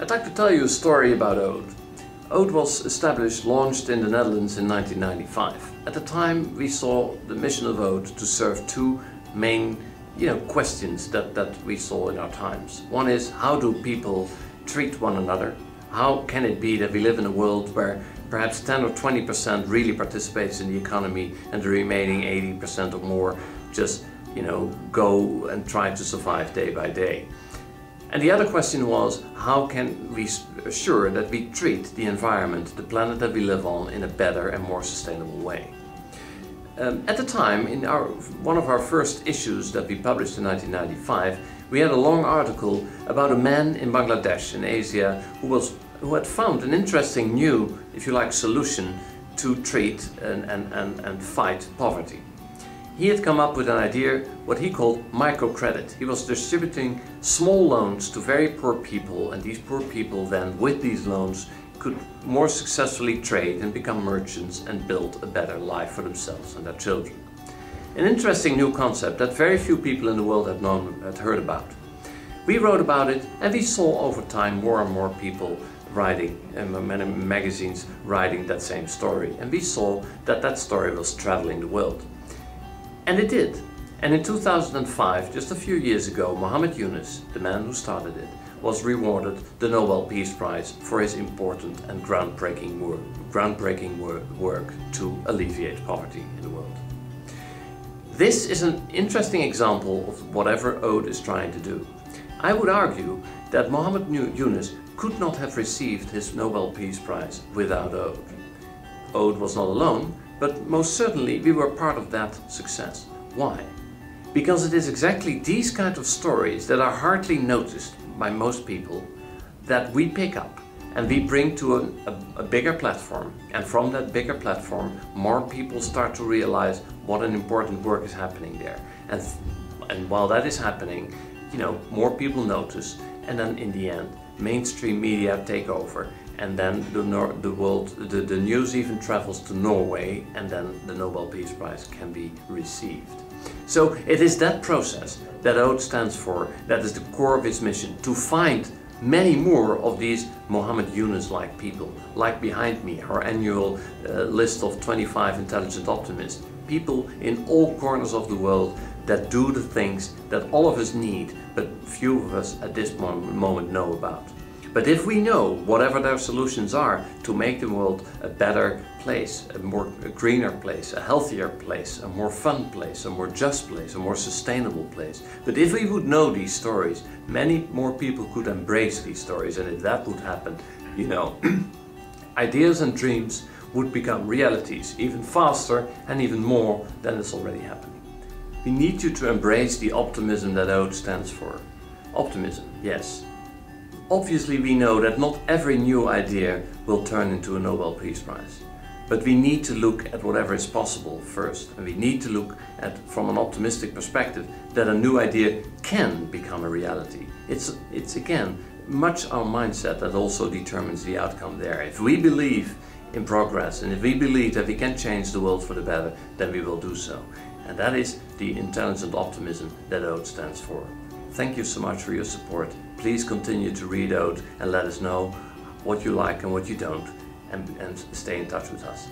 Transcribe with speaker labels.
Speaker 1: I'd like to tell you a story about Ode. Ode was established, launched in the Netherlands in 1995. At the time we saw the mission of Ode to serve two main questions that we saw in our times. One is, how do people treat one another? How can it be that we live in a world where perhaps 10 or 20% really participates in the economy and the remaining 80% or more just go and try to survive day by day? And the other question was, how can we assure that we treat the environment, the planet that we live on, in a better and more sustainable way? At the time, in one of our first issues that we published in 1995, we had a long article about a man in Bangladesh in Asia who had found an interesting new, if you like, solution to treat and fight poverty. He had come up with an idea, what he called microcredit. He was distributing small loans to very poor people, and these poor people then, with these loans, could more successfully trade and become merchants and build a better life for themselves and their children. An interesting new concept that very few people in the world had heard about. We wrote about it, and we saw over time more and more people writing, and many magazines writing that same story. And we saw that that story was traveling the world. And it did. And in 2005, just a few years ago, Muhammad Yunus, the man who started it, was rewarded the Nobel Peace Prize for his important and groundbreaking work to alleviate poverty in the world. This is an interesting example of whatever Ode is trying to do. I would argue that Muhammad Yunus could not have received his Nobel Peace Prize without Ode. Ode was not alone, but most certainly we were part of that success. Why? Because it is exactly these kind of stories that are hardly noticed by most people that we pick up and we bring to a bigger platform, and from that bigger platform more people start to realize what an important work is happening there. And while that is happening, more people notice, and then in the end mainstream media take over, and then the news even travels to Norway, and then the Nobel Peace Prize can be received. So it is that process that Ode stands for, that is the core of its mission, to find many more of these Muhammad Yunus-like people, like behind me, our annual list of 25 intelligent optimists, people in all corners of the world that do the things that all of us need, but few of us at this moment know about. But if we know whatever their solutions are to make the world a better place, a greener place, a healthier place, a more fun place, a more just place, a more sustainable place. But if we would know these stories, many more people could embrace these stories, and if that would happen, ideas and dreams would become realities even faster and even more than is already happening. We need you to embrace the optimism that Ode stands for. Optimism, yes. Obviously we know that not every new idea will turn into a Nobel Peace Prize. But we need to look at whatever is possible first, and we need to look at, from an optimistic perspective, that a new idea can become a reality. It's again much our mindset that also determines the outcome there. If we believe in progress, and if we believe that we can change the world for the better, then we will do so. And that is the intelligent optimism that Ode stands for. Thank you so much for your support. Please continue to read Ode and let us know what you like and what you don't, and stay in touch with us.